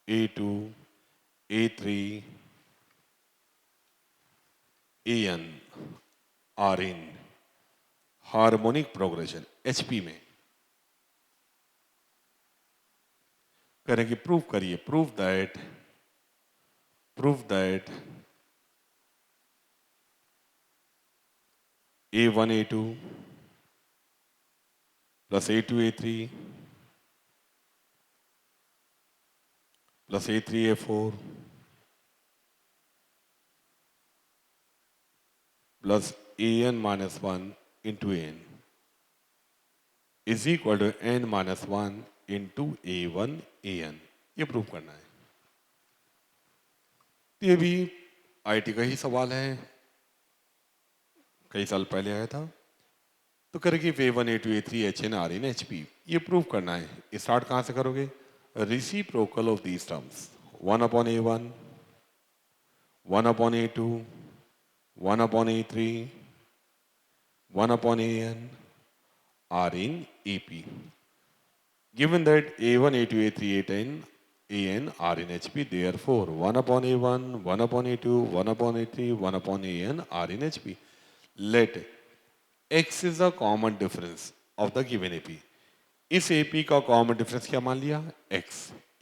A2, A3, AN are in harmonic progression HP में। करेंगे prove करिए, prove that A1 A2 plus A2 A3 plus A3 A4 plus AN minus 1 into N is equal to N minus 1 into A1 AN। ये prove करना है। तो ये भी IT का ही सवाल है, कई साल पहले आया था। तो करेंगे A1 A2 A3 HN RN HP, ये प्रूव करना है। स्टार्ट कहाँ से करोगे? Reciprocal of these terms, 1 upon A1, 1 upon A2, 1 upon A3, 1 upon AN are in AP. Given that A1, A2, A3, A10, AN are in HP, therefore 1 upon A1, 1 upon A2, 1 upon A3, 1 upon AN are in HP. Let X is the common difference of the given AP. इस AP का common difference क्या मान लिया? X।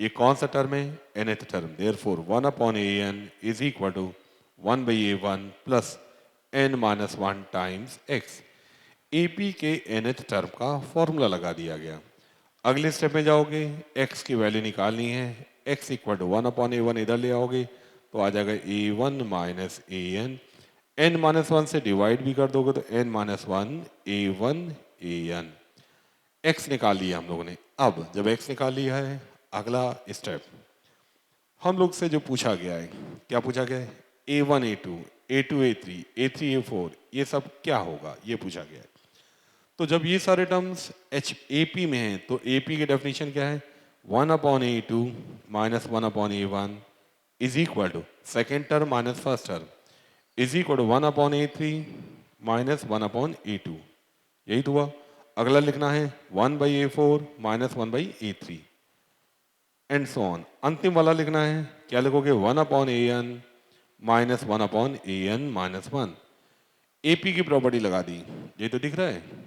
ये कौन सा term है? nth term. Therefore 1 upon AN is equal to 1 by A1 plus n minus 1 times X। AP के nth टर्म का फॉर्मूला लगा दिया गया। अगले स्टेप में जाओगे, X की वैल्यू निकालनी है। X equal to 1 upon A1 इधर ले आओगे तो आ जाएगा A1 minus AN। n minus 1 से डिवाइड भी कर दोगे तो n minus 1 A1 AN। x निकाल लिया हम लोगों ने। अब जब x निकाल लिया है, अगला स्टेप हम लोग से जो पूछा गया है, क्या पूछा गया है? A1 A2, A2 A3, A3 A4, ये सब क्या होगा, ये पूछा गया है। तो जब ये सारे टर्म्स AP में हैं तो AP की डेफिनेशन क्या है? 1 upon A2 minus 1 upon A1 is equal to second term minus first term is equal to 1 upon A3 minus 1 upon A2। यही तो हुआ। अगला लिखना है 1 by A4 minus 1 by A3 and so on. अंतिम वाला लिखना है, क्या लिखोगे? 1 upon AN minus 1 upon AN minus 1। AP की प्रॉपर्टी लगा दी, ये तो दिख रहा है।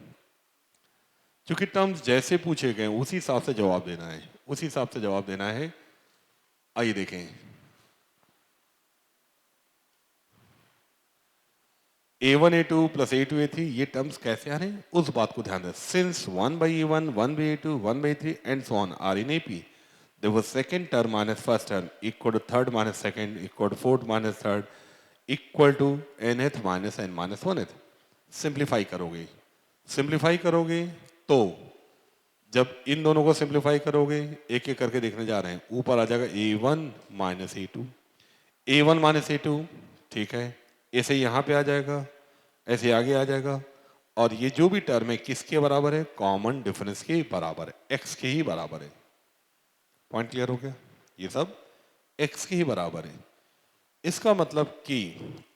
क्योंकि टर्म्स जैसे पूछे गए उसी हिसाब से जवाब देना है, उसी हिसाब से जवाब देना है। आइए देखें, A1 A2 plus A2 A3 ये टर्म्स कैसे आ रहे हैं उस बात को ध्यान दें। Since 1 by A1, 1 by A2, 1 by A3 and so on are in AP, there was second term minus first term equal to third minus second equal to fourth minus third equal to nth minus n minus 1th। Simplify करोगे, simplify करोगे तो जब इन दोनों को simplify करोगे, एक एक करके देखने जा रहे हैं, ऊपर आ जाएगा A1 minus A2, A1 minus A2, ठीक है। ऐसे यहाँ पे आ जाएगा, ऐसे आगे आ जाएगा। और ये जो भी टर्म है किसके बराबर है? कॉमन डिफरेंस के बराबर है, x के ही बराबर है। पॉइंट क्लियर हो गया? ये सब x के ही बराबर है। इसका मतलब कि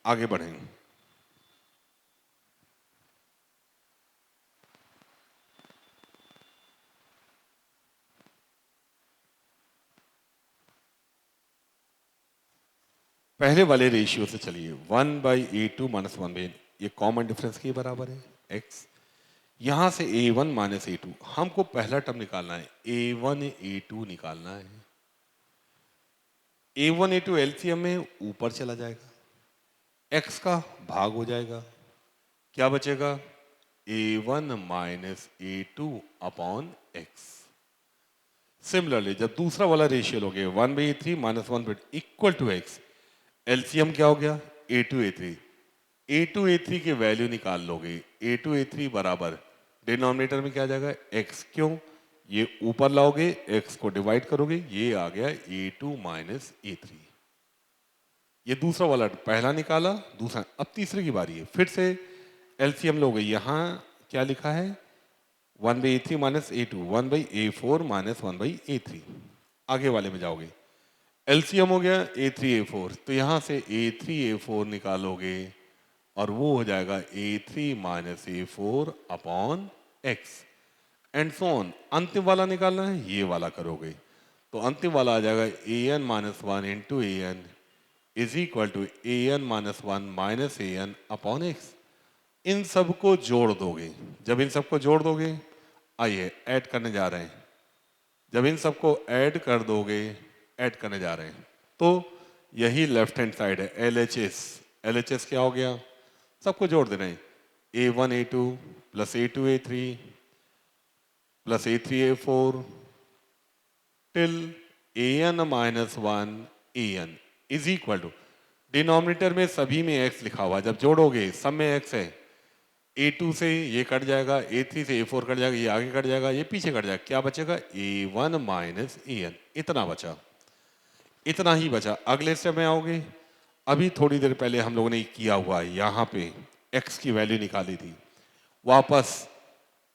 आगे बढ़ेंगे, पहले वाले रेशियो से चलिए। 1 बाई A2 माइनस 1 बाई, ये कॉमन डिफरेंस के बराबर है x। यहां से A1 माइनस A2, हमको पहला टर्म निकालना है, A1 A2 निकालना है। A1 A2 एलसीएम में ऊपर चला जाएगा, x का भाग हो जाएगा, क्या बचेगा? A1 minus A2 upon x। Similarly जब दूसरा वाला रेशियो लोगे 1 by A3 minus 1 by equal to x, LCM क्या हो गया? A2 A3। A2 A3 की वैल्यू निकाल लोगे, A2 A3 बराबर डिनोमिनेटर में क्या आ जाएगा? x। क्यों? ये ऊपर लाओगे, x को डिवाइड करोगे, ये आ गया A2 माइनस A3। ये दूसरा वाला पहला निकाला, दूसरा। अब तीसरे की बारी है, फिर से एलसीएम लोगे। यहाँ क्या लिखा है? 1 by A3 minus A2, 1 by A4 minus 1 by A3। आगे वाले में जाओगे, एलसीएम हो गया A3 A4, तो यहाँ से A3 A4 निकालोगे और वो हो जाएगा A3 minus A4 upon x and so on. अंतिम वाला निकालना है, ये वाला करोगे तो अंतिम वाला आ जाएगा A N minus one into A N is equal to A N minus one minus A N upon X. इन सबको जोड़ दोगे, जब इन सबको जोड़ दोगे, आइए ऐड करने जा रहे हैं, जब इन सबको ऐड कर दोगे, ऐड करने जा रहे हैं, तो यही लेफ्ट हैंड साइड है L H S. L H S क्या हो गया, सबको जोड़ देना है, A one A two plus A two A three plus A three A four till A N minus one A N is equal to, denominator में सभी में एक्स लिखा हुआ है, जब जोड़ोगे सब में एक्स है, ए टू से ये कट जाएगा, ए थ्री से ए फोर कट जाएगा, ये आगे कट जाएगा, ये पीछे कट जाएगा, क्या बचेगा ए वन माइनस ए एन, इतना बचा, इतना ही बचा। अगले स्टेप में आओगे, अभी थोड़ी देर पहले हम लोगों ने किया हुआ है, यहाँ पे x की वैल्यू निकाली थी, वापस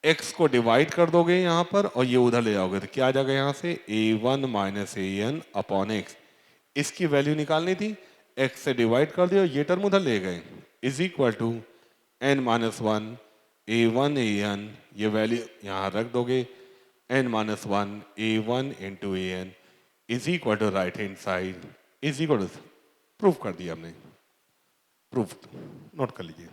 x को डिवाइड कर दोगे यहाँ पर और ये उधर ले जाओगे तो क्या आ जाएगा यहाँ से ए one minus A N upon x. इसकी वैल्यू निकालनी थी, x से डिवाइड कर दिया, ये टर्म उधर ले गए, is equal to N minus one A one A N, ये वैल्यू यहाँ रख दोगे, N minus one A one into A N is equal to right hand side is equal to, proof कर दिया हमने, प्रूफ नोट कर लीजिए।